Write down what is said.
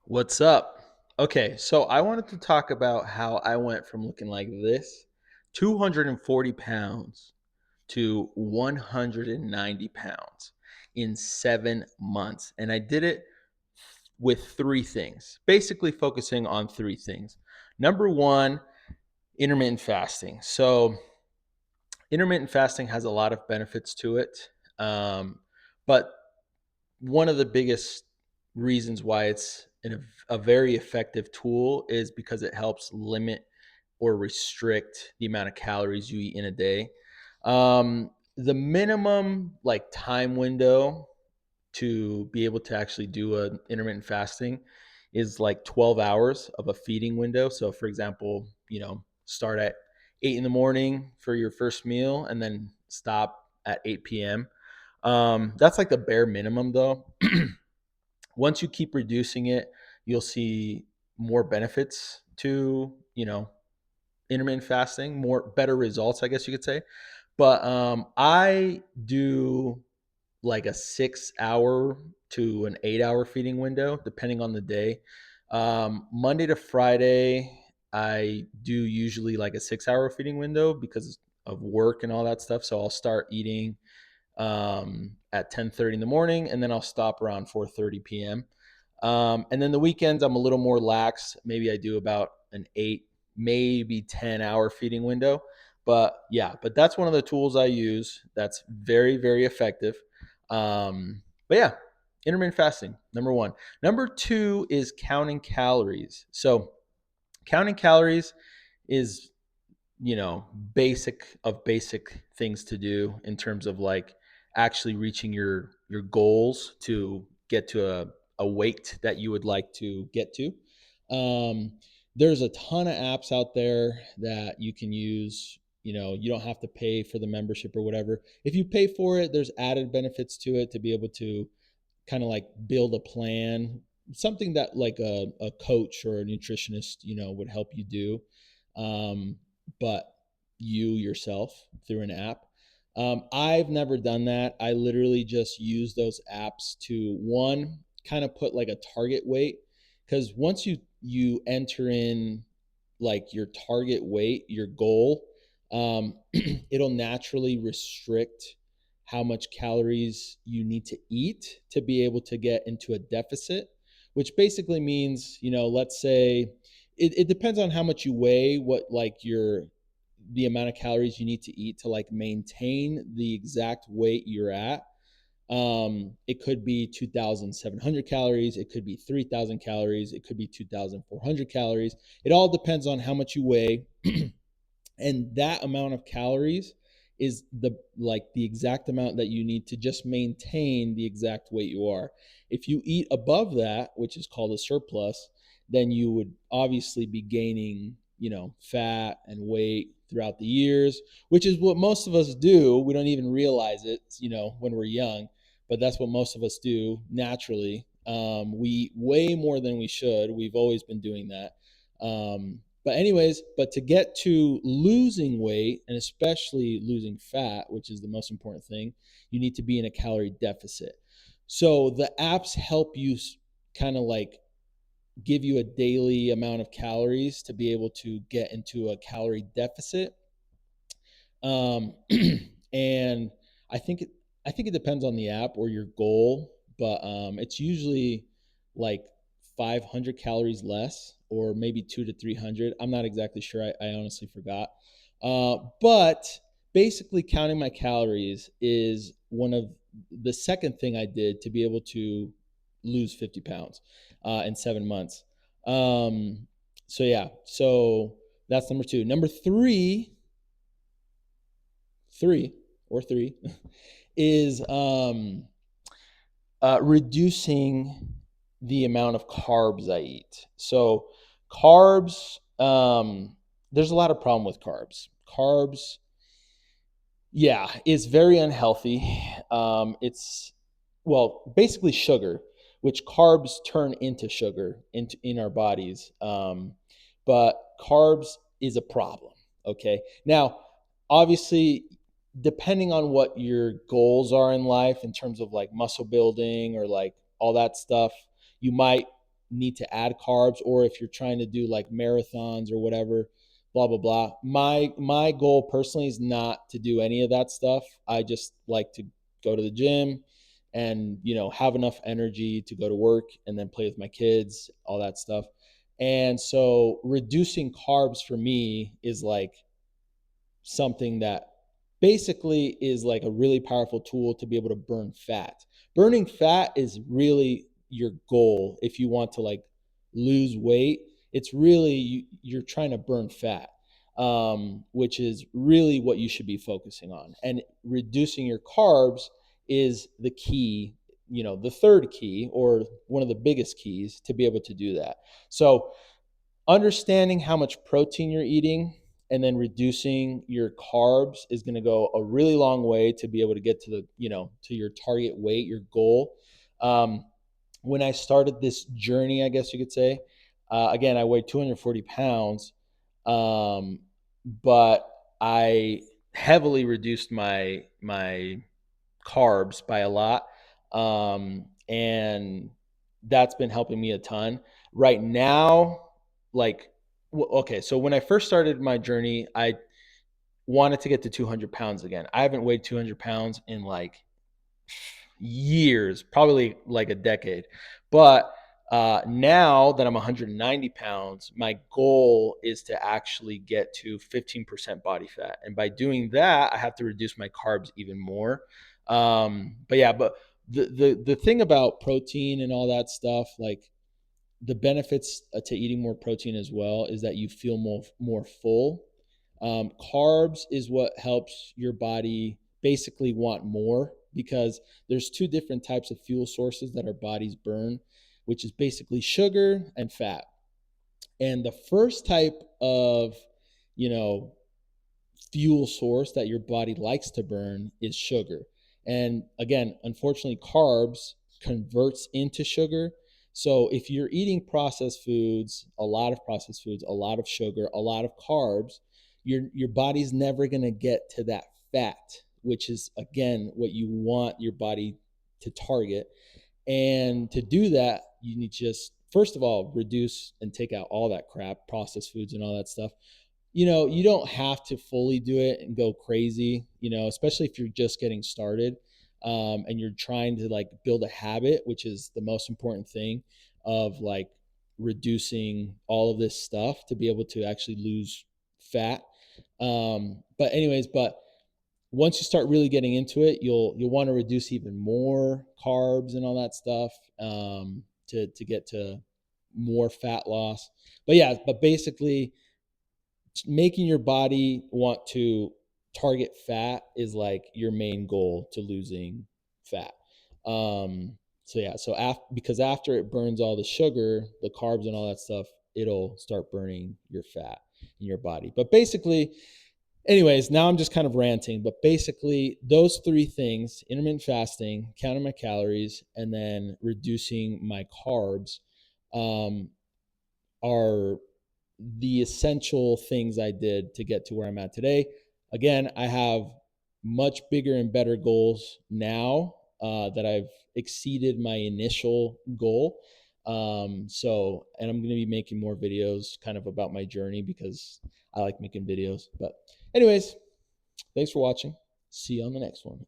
What's up? Okay, so I wanted to talk about how I went from looking like this, 240 pounds, to 190 pounds in 7 months. And I did it with three things, basically focusing on three things. Number one, intermittent fasting. So, intermittent fasting has a lot of benefits to it. But one of the biggest reasons why it's a very effective tool is because it helps limit or restrict the amount of calories you eat in a day. The minimum like time window to be able to actually do an intermittent fasting is like 12 hours of a feeding window. So, for example, start at 8 in the morning for your first meal and then stop at 8 p.m. That's like the bare minimum, though. Once you keep reducing it, you'll see more benefits to, intermittent fasting, more better results, I guess you could say. But I do like a 6 hour to an 8 hour feeding window, depending on the day. Monday to Friday, I do usually like a 6 hour feeding window because of work and all that stuff. So I'll start eating at 10:30 in the morning, and then I'll stop around 4:30 p.m. And then the weekends, I'm a little more lax. Maybe I do about an 8, maybe 10 hour feeding window. But yeah, but that's one of the tools I use. That's very, very effective. But yeah, intermittent fasting, number one. Number two is counting calories. So counting calories is, basic of basic things to do in terms of like actually reaching your goals to get to a weight that you would like to get to. um, there's a ton of apps out there that you can use. You don't have to pay for the membership or whatever. If you pay for it, there's added benefits to it to be able to kind of like build a plan, something that like a coach or a nutritionist, would help you do. But you yourself through an app. I've never done that. I literally just use those apps to one kind of put like a target weight, because once you enter in like your target weight, your goal, it'll naturally restrict how much calories you need to eat to be able to get into a deficit, which basically means, let's say it depends on how much you weigh, what like the amount of calories you need to eat to like maintain the exact weight you're at. It could be 2,700 calories, it could be 3,000 calories, it could be 2,400 calories. It all depends on how much you weigh. And that amount of calories is the exact amount that you need to just maintain the exact weight you are. If you eat above that, which is called a surplus, then you would obviously be gaining, fat and weight throughout the years, which is what most of us do. We don't even realize it, when we're young, but that's what most of us do naturally. We eat way more than we should. We've always been doing that. But anyways, but to get to losing weight and especially losing fat, which is the most important thing, you need to be in a calorie deficit. So the apps help you kind of like give you a daily amount of calories to be able to get into a calorie deficit. Um, and I think it, I think it depends on the app or your goal, but it's usually like 500 calories less, or maybe 2 to 300. I'm not exactly sure. I honestly forgot. But basically, counting my calories is one of the second thing I did to be able to lose 50 pounds in 7 months. Um, so yeah, so that's number two. Number three is reducing the amount of carbs I eat. So carbs, there's a lot of problem with carbs. Carbs, yeah, it's very unhealthy. It's well, basically sugar, which carbs turn into sugar in our bodies. But carbs is a problem. Okay, now obviously, depending on what your goals are in life in terms of like muscle building or like all that stuff, you might need to add carbs, or if you're trying to do like marathons or whatever, blah blah blah. My goal personally is not to do any of that stuff. I just like to go to the gym and have enough energy to go to work and then play with my kids, all that stuff. And so reducing carbs for me is like something that basically is like a really powerful tool to be able to burn fat. Burning fat is really your goal if you want to like lose weight. It's really you're trying to burn fat, which is really what you should be focusing on. And reducing your carbs is the key, the third key or one of the biggest keys to be able to do that. So understanding how much protein you're eating and then reducing your carbs is going to go a really long way to be able to get to to your target weight, your goal. When I started this journey, I guess you could say, again, I weighed 240 pounds, but I heavily reduced my carbs by a lot, and that's been helping me a ton. Right now, like, okay, so when I first started my journey, I wanted to get to 200 pounds again. I haven't weighed 200 pounds in like years, probably like a decade. But now that I'm 190 pounds, my goal is to actually get to 15% body fat. And by doing that, I have to reduce my carbs even more. But yeah, but the thing about protein and all that stuff, like the benefits to eating more protein as well is that you feel more full. Carbs is what helps your body basically want more, because there's two different types of fuel sources that our bodies burn, which is basically sugar and fat. And the first type of you know fuel source that your body likes to burn is sugar. And again, unfortunately, carbs converts into sugar. So if you're eating processed foods, a lot of processed foods, a lot of sugar, a lot of carbs, your body's never going to get to that fat, which is again what you want your body to target. And to do that, you need to just first of all reduce and take out all that crap, processed foods and all that stuff. You don't have to fully do it and go crazy, especially if you're just getting started, and you're trying to like build a habit, which is the most important thing of like reducing all of this stuff to be able to actually lose fat. But anyways, but once you start really getting into it, you'll want to reduce even more carbs and all that stuff, to get to more fat loss. But yeah, but basically making your body want to target fat is like your main goal to losing fat. So yeah, so because after it burns all the sugar, the carbs and all that stuff, it'll start burning your fat in your body. But basically, anyways, now I'm just kind of ranting, but basically those three things, intermittent fasting, counting my calories, and then reducing my carbs, um, are the essential things I did to get to where I'm at today. Again, I have much bigger and better goals now, that I've exceeded my initial goal. And I'm going to be making more videos kind of about my journey because I like making videos. But, anyways, thanks for watching. See you on the next one.